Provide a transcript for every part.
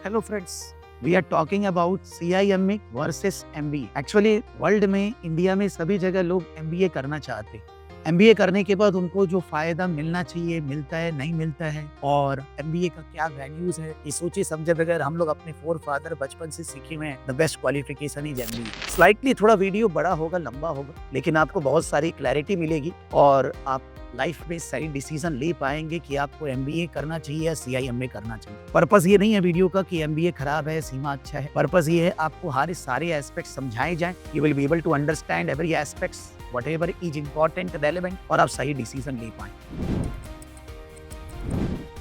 Hello friends, we are talking about CIMA versus MBA। Actually world में, India में सभी जगह लोग MBA करना चाहते हैं। MBA करने के बाद उनको जो फायदा मिलना चाहिए मिलता है, नहीं मिलता है, और MBA का क्या वैल्यूज है, ये सोचे समझे बगैर हम लोग अपने फोर फादर बचपन से सीखे हुए हैं the best qualification is MBA। Slightly थोड़ा वीडियो बड़ा होगा, लंबा होगा, लेकिन आपको बहुत सारी क्लैरिटी मिलेगी और आप लाइफ में सही डिसीजन ले पाएंगे कि आपको MBA करना चाहिए या CIMA करना चाहिए। पर्पस ये नहीं है वीडियो का कि MBA खराब है, सीमा अच्छा है। पर्पस ये है आपको हर सारे एस्पेक्ट समझाए जाएं। You will be able to understand every aspects whatever is important, relevant, और आप सही डिसीजन ले पाएं।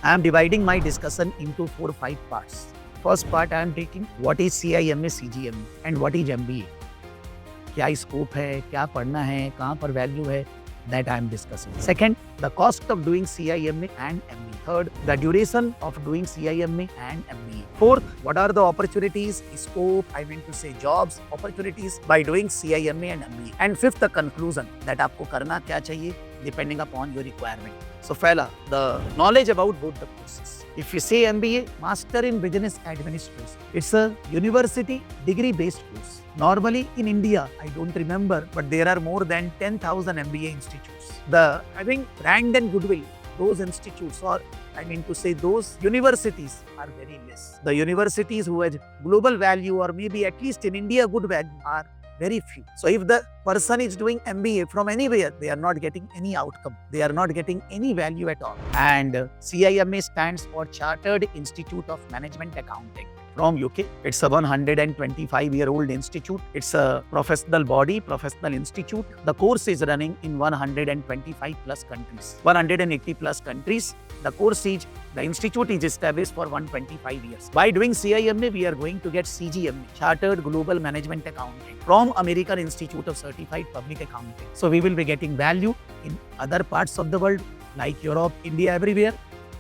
I am dividing my discussion into 4-5 parts. First part I am taking what is CIMA, CGMA and what is MBA. क्या scope है, क्या पढ़ना है, कहाँ पर वैल्यू है, that I am discussing. Second, the cost of doing CIMA and MBA. Third, the duration of doing CIMA and MBA. Fourth, what are the opportunities, scope, I mean to say jobs, opportunities by doing CIMA and MBA. And fifth, the conclusion that आपको करना क्या चाहिए depending upon your requirement. So fella, the knowledge about both the courses. If you say MBA, Master in Business Administration, it's a university degree based course. Normally in India, I don't remember, but there are more than 10,000 MBA institutes. I think brand and goodwill, those institutes, or I mean to say those universities, are very less. The universities who have global value, or maybe at least in India good value, are very few. So if the person is doing MBA from anywhere, they are not getting any outcome. They are not getting any value at all. And CIMA stands for Chartered Institute of Management Accounting from UK. It's a 125-year-old institute. It's a professional body, professional institute. The course is running in 125 plus countries, 180 plus countries. The institute is established for 125 years. By doing CIMA, we are going to get CGMA, Chartered Global Management Accounting, from American Institute of Certified Public Accounting. So we will be getting value in other parts of the world like Europe, India, everywhere.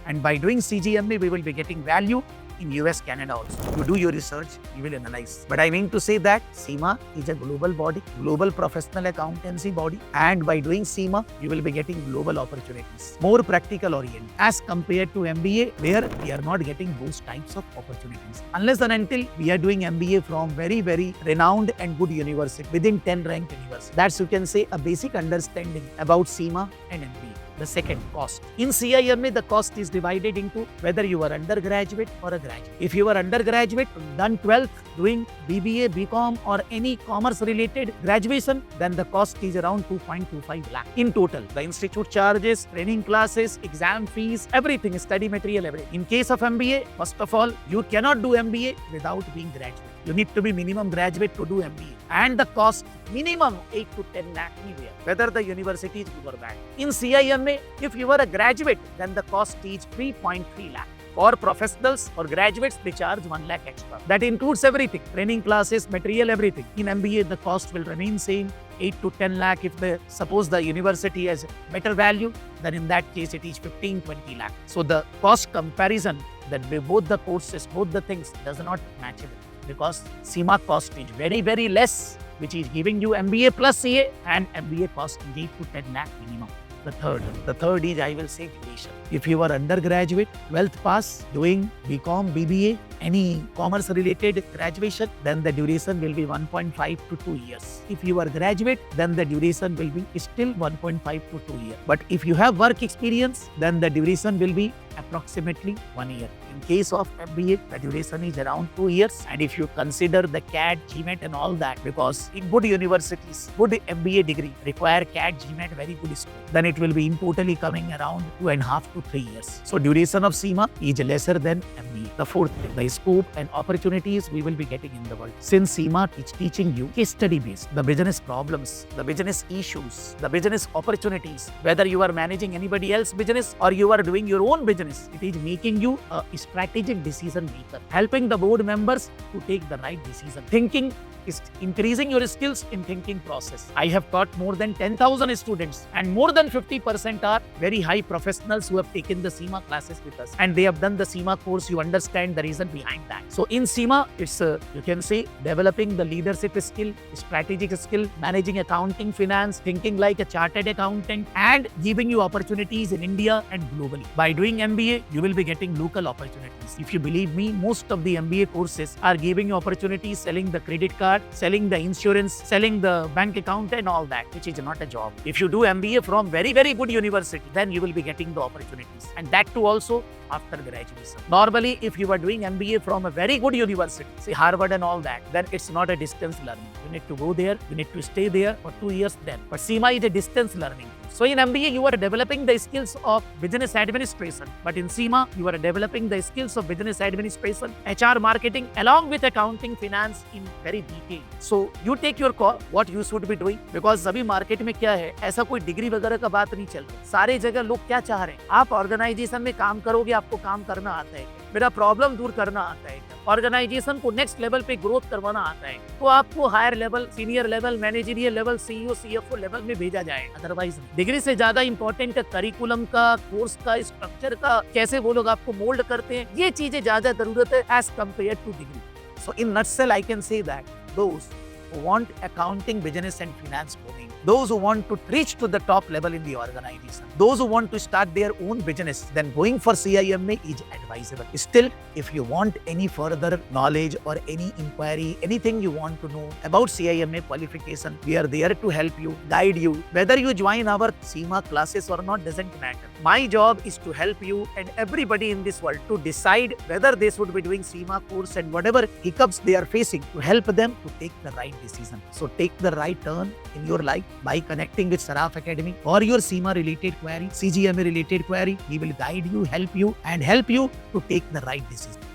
And by doing CGMA, we will be getting value in US, Canada also. You do your research, you will analyze. But I mean to say that CIMA is a global body, global professional accountancy body, and by doing CIMA, you will be getting global opportunities, more practical oriented, as compared to MBA, where we are not getting those types of opportunities. Unless and until we are doing MBA from very, very renowned and good university, within 10 ranked university. That's, you can say, a basic understanding about CIMA and MBA. The second, cost. In CIMA, the cost is divided into whether you are undergraduate or a graduate. If you are undergraduate, done 12th, doing BBA, BCom, or any commerce related graduation, then the cost is around 2.25 lakh in total. The institute charges, training classes, exam fees, everything, study material, everything. In case of MBA, first of all, you cannot do MBA without being graduate. You need to be minimum graduate to do MBA. And the cost, minimum 8 to 10 lakh anywhere, whether the university is good or bad. In CIMA, if you are a graduate, then the cost is 3.3 lakh. For professionals or graduates, they charge 1 lakh extra. That includes everything, training classes, material, everything. In MBA, the cost will remain same, 8 to 10 lakh. If suppose the university has better value, then in that case it is 15-20 lakh. So the cost comparison that both the courses, both the things does not match it, because CIMA cost is very, very less, which is giving you MBA plus CA, and MBA cost is 8 to 10 lakh minimum. The third is, I will say, duration. If you are undergraduate, 12th pass, doing BCom, BBA, any commerce related graduation, then the duration will be 1.5 to 2 years. If you are graduate, then the duration will be still 1.5 to 2 years. But if you have work experience, then the duration will be approximately 1 year. In case of MBA, the duration is around 2 years. And if you consider the CAT, GMAT and all that, because in good universities, good MBA degree require CAT, GMAT, very good score, then it will be in totally coming around 2.5 to 3 years. So duration of CIMA is lesser than MBA. The fourth thing, the scope and opportunities we will be getting in the world. Since CIMA is teaching you case study based, the business problems, the business issues, the business opportunities, whether you are managing anybody else's business or you are doing your own business, it is making you a strategic decision maker, helping the board members to take the right decision. Thinking is increasing your skills in thinking process. I have taught more than 10,000 students, and more than 50% are very high professionals who have taken the CIMA classes with us, and they have done the CIMA course. You understand the reason behind that. So in SEMA, it's you can say developing the leadership skill, strategic skill, managing accounting, finance, thinking like a chartered accountant, and giving you opportunities in India and globally. By doing MBA, you will be getting local opportunities. If you believe me, most of the MBA courses are giving you opportunities selling the credit card, selling the insurance, selling the bank account and all that, which is not a job. If you do MBA from very, very good university, then you will be getting the opportunities. And that too also after graduation. Normally, if you are doing MBA from a very good university, say Harvard and all that, then it's not a distance learning. You need to go there, you need to stay there for 2 years then. But SEMA is a distance learning. So in MBA, you are developing the skills of business administration. But in SEMA, you are developing the skills of business administration, HR marketing, along with accounting, finance in very detail. So you take your call, what you should be doing. Because अभी market में क्या है, ऐसा कोई degree वगैरह का बात नहीं चल रहा. सारे जगह लोग क्या चाह रहे हैं, आप ऑर्गेनाइजेशन में काम करोगे, आपको काम करना आता है, मेरा प्रॉब्लम दूर करना आता है, ऑर्गेनाइजेशन को नेक्स्ट लेवल पे ग्रोथ करवाना आता है, तो आपको higher level, senior level, managerial level, CEO, CFO level में भेजा जाए. अदरवाइज डिग्री से ज्यादा इंपॉर्टेंट करिकुलम का, कोर्स का, स्ट्रक्चर का, कैसे वो लोग आपको मोल्ड करते हैं, ये चीजें ज्यादा जरूरत है as compare to degree. So in nutshell I can say that those who want accounting, business and finance domain, those who want to reach to the top level in the organization, those who want to start their own business, then going for CIMA is advisable. Still, if you want any further knowledge or any inquiry, anything you want to know about CIMA qualification, we are there to help you, guide you. Whether you join our SEMA classes or not doesn't matter. My job is to help you and everybody in this world to decide whether they should be doing SEMA course and whatever hiccups they are facing, to help them to take the right decision. So take the right turn in your life by connecting with Saraf Academy or your SEMA related query, CGMA related query. We will guide you, help you and help you to take the right decision.